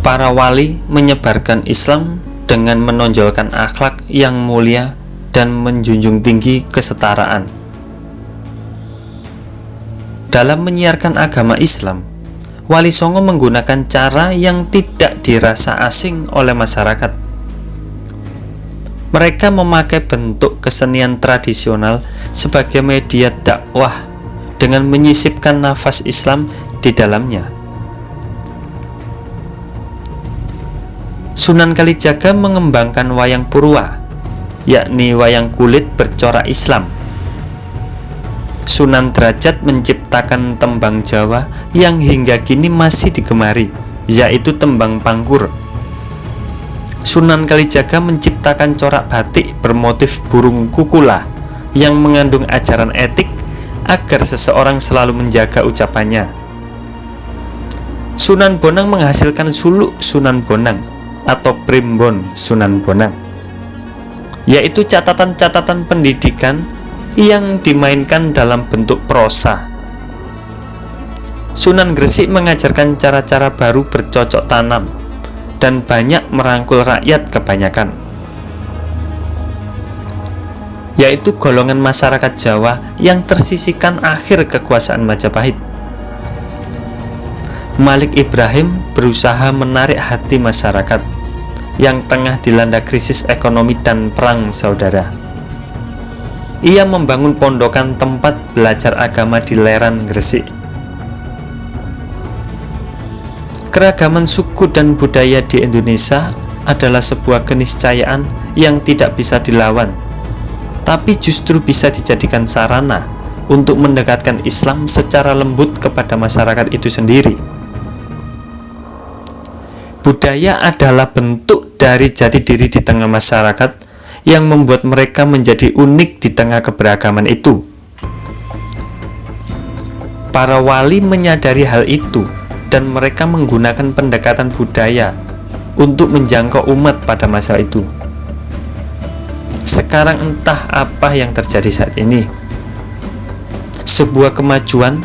Para wali menyebarkan Islam dengan menonjolkan akhlak yang mulia dan menjunjung tinggi kesetaraan. Dalam menyiarkan agama Islam, Wali Songo menggunakan cara yang tidak dirasa asing oleh masyarakat. Mereka memakai bentuk kesenian tradisional sebagai media dakwah dengan menyisipkan nafas Islam di dalamnya. Sunan Kalijaga mengembangkan wayang Purwa, yakni wayang kulit bercorak Islam. Sunan Derajat menciptakan tembang Jawa yang hingga kini masih digemari, yaitu tembang Pangkur. Sunan Kalijaga menciptakan corak batik bermotif burung kukula yang mengandung ajaran etik agar seseorang selalu menjaga ucapannya. Sunan Bonang menghasilkan suluk Sunan Bonang atau primbon Sunan Bonang, yaitu catatan-catatan pendidikan yang dimainkan dalam bentuk prosa. Sunan Gresik mengajarkan cara-cara baru bercocok tanam dan banyak merangkul rakyat kebanyakan, yaitu golongan masyarakat Jawa yang tersisihkan akhir kekuasaan Majapahit. Malik Ibrahim berusaha menarik hati masyarakat yang tengah dilanda krisis ekonomi dan perang saudara. Ia membangun pondokan tempat belajar agama di Leran, Gresik. Keragaman suku dan budaya di Indonesia adalah sebuah keniscayaan yang tidak bisa dilawan, tapi justru bisa dijadikan sarana untuk mendekatkan Islam secara lembut kepada masyarakat itu sendiri. Budaya adalah bentuk dari jati diri di tengah masyarakat yang membuat mereka menjadi unik di tengah keberagaman itu. Para wali menyadari hal itu dan mereka menggunakan pendekatan budaya untuk menjangkau umat pada masa itu. Sekarang entah apa yang terjadi saat ini. Sebuah kemajuan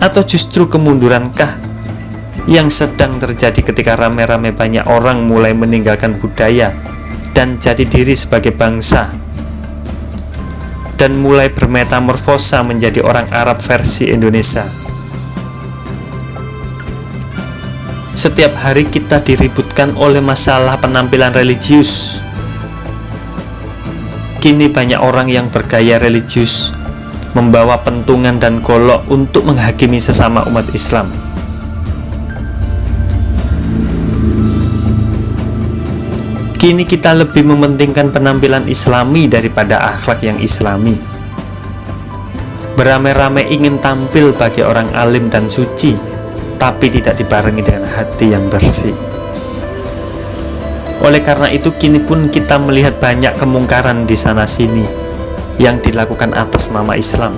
atau justru kemundurankah yang sedang terjadi ketika rame-rame banyak orang mulai meninggalkan budaya dan jati diri sebagai bangsa dan mulai bermetamorfosa menjadi orang Arab versi Indonesia. Setiap hari kita diributkan oleh masalah penampilan religius. Kini banyak orang yang bergaya religius membawa pentungan dan golok untuk menghakimi sesama umat Islam. Kini kita lebih mementingkan penampilan Islami daripada akhlak yang Islami. Beramai-ramai ingin tampil bagi orang alim dan suci, tapi tidak dibarengi dengan hati yang bersih. Oleh karena itu, kini pun kita melihat banyak kemungkaran di sana-sini yang dilakukan atas nama Islam.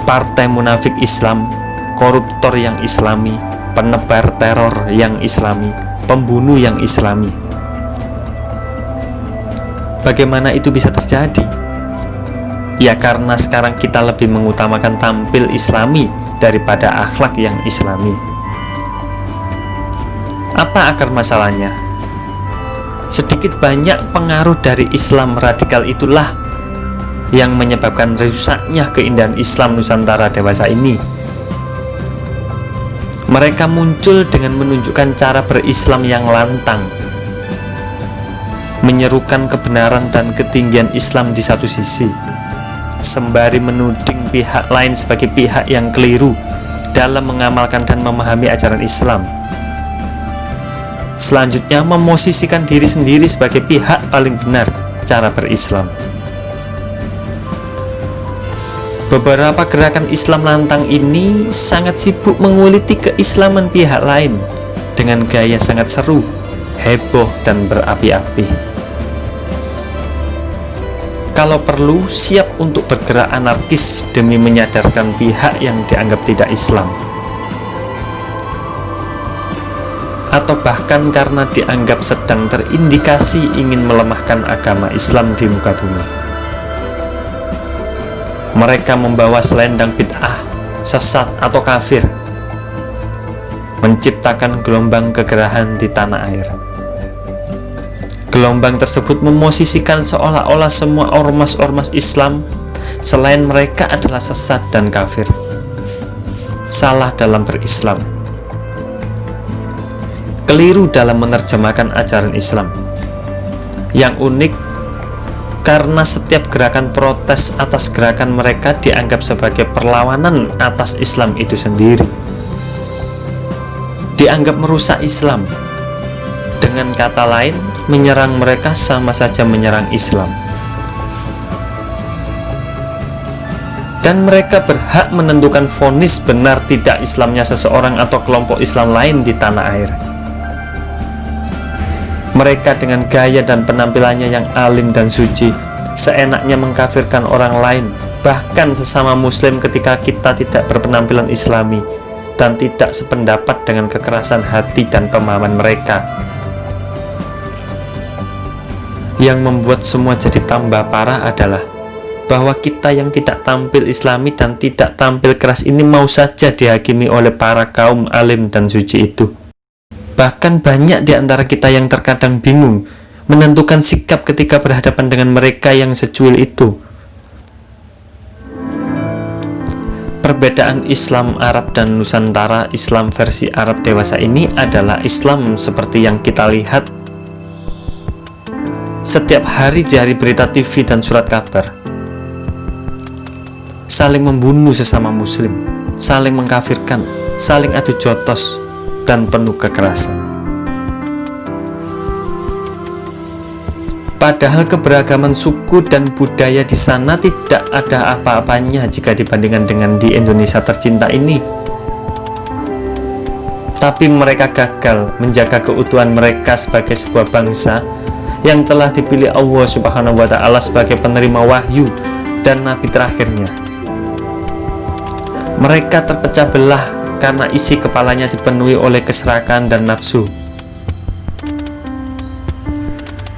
Partai munafik Islam, koruptor yang Islami, penebar teror yang Islami, pembunuh yang Islami. Bagaimana itu bisa terjadi? Ya karena sekarang kita lebih mengutamakan tampil Islami daripada akhlak yang Islami. Apa akar masalahnya? Sedikit banyak pengaruh dari Islam radikal itulah yang menyebabkan rusaknya keindahan Islam Nusantara dewasa ini. Mereka muncul dengan menunjukkan cara berislam yang lantang, menyerukan kebenaran dan ketinggian Islam di satu sisi, sembari menuding pihak lain sebagai pihak yang keliru dalam mengamalkan dan memahami ajaran Islam. Selanjutnya, memosisikan diri sendiri sebagai pihak paling benar cara berislam. Beberapa gerakan Islam lantang ini sangat sibuk menguliti keislaman pihak lain dengan gaya sangat seru, heboh, dan berapi-api. Kalau perlu, siap untuk bergerak anarkis demi menyadarkan pihak yang dianggap tidak Islam, atau bahkan karena dianggap sedang terindikasi ingin melemahkan agama Islam di muka bumi. Mereka membawa selendang bid'ah, sesat, atau kafir. menciptakan gelombang kegerahan di tanah air. Gelombang tersebut memosisikan seolah-olah semua ormas-ormas Islam selain mereka adalah sesat dan kafir, salah dalam berislam, keliru dalam menerjemahkan ajaran Islam. Yang unik, karena setiap gerakan protes atas gerakan mereka dianggap sebagai perlawanan atas Islam itu sendiri, dianggap merusak Islam. Dengan kata lain, menyerang mereka sama saja menyerang Islam. Dan mereka berhak menentukan vonis benar tidak Islamnya seseorang atau kelompok Islam lain di tanah air. Mereka dengan gaya dan penampilannya yang alim dan suci, seenaknya mengkafirkan orang lain, bahkan sesama muslim ketika kita tidak berpenampilan islami dan tidak sependapat dengan kekerasan hati dan pemahaman mereka. Yang membuat semua jadi tambah parah adalah bahwa kita yang tidak tampil islami dan tidak tampil keras ini mau saja dihakimi oleh para kaum alim dan suci itu. Bahkan banyak di antara kita yang terkadang bingung menentukan sikap ketika berhadapan dengan mereka yang secuil itu. Perbedaan Islam Arab dan Nusantara Islam versi Arab dewasa ini adalah Islam seperti yang kita lihat setiap hari dari berita TV dan surat kabar. Saling membunuh sesama muslim, saling mengkafirkan, saling adu jotos, dan penuh kekerasan. Padahal keberagaman suku dan budaya di sana tidak ada apa-apanya jika dibandingkan dengan di Indonesia tercinta ini. Tapi mereka gagal menjaga keutuhan mereka sebagai sebuah bangsa yang telah dipilih Allah Subhanahu wa Ta'ala sebagai penerima wahyu dan nabi terakhirnya. Mereka terpecah belah karena isi kepalanya dipenuhi oleh keserakahan dan nafsu.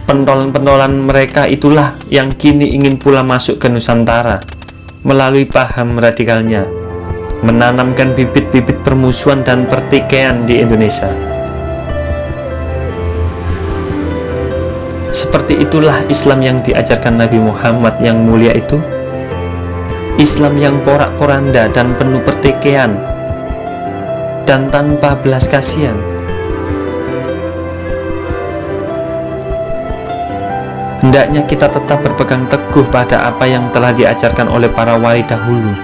Pentolan-pentolan mereka itulah yang kini ingin pula masuk ke Nusantara melalui paham radikalnya, menanamkan bibit-bibit permusuhan dan pertikaian di Indonesia. Seperti itulah Islam yang diajarkan Nabi Muhammad yang mulia itu, Islam yang porak-poranda dan penuh pertikaian dan tanpa belas kasihan. Hendaknya kita tetap berpegang teguh pada apa yang telah diajarkan oleh para wali dahulu.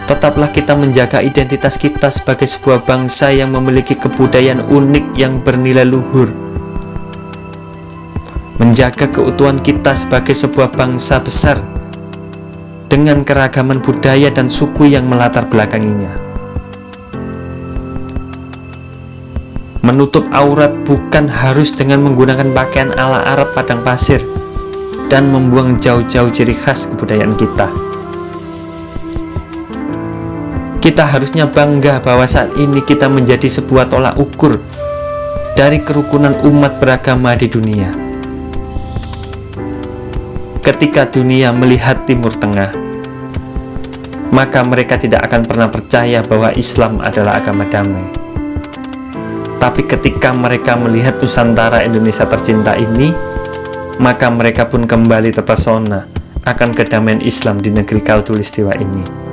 Tetaplah kita menjaga identitas kita sebagai sebuah bangsa yang memiliki kebudayaan unik yang bernilai luhur, menjaga keutuhan kita sebagai sebuah bangsa besar dengan keragaman budaya dan suku yang melatar belakanginya. Menutup aurat bukan harus dengan menggunakan pakaian ala Arab padang pasir dan membuang jauh-jauh ciri khas kebudayaan kita. Kita harusnya bangga bahwa saat ini kita menjadi sebuah tolak ukur dari kerukunan umat beragama di dunia. Ketika dunia melihat Timur Tengah, maka mereka tidak akan pernah percaya bahwa Islam adalah agama damai. Tapi ketika mereka melihat Nusantara Indonesia tercinta ini, maka mereka pun kembali terpesona akan kedamaian Islam di negeri Khatulistiwa ini.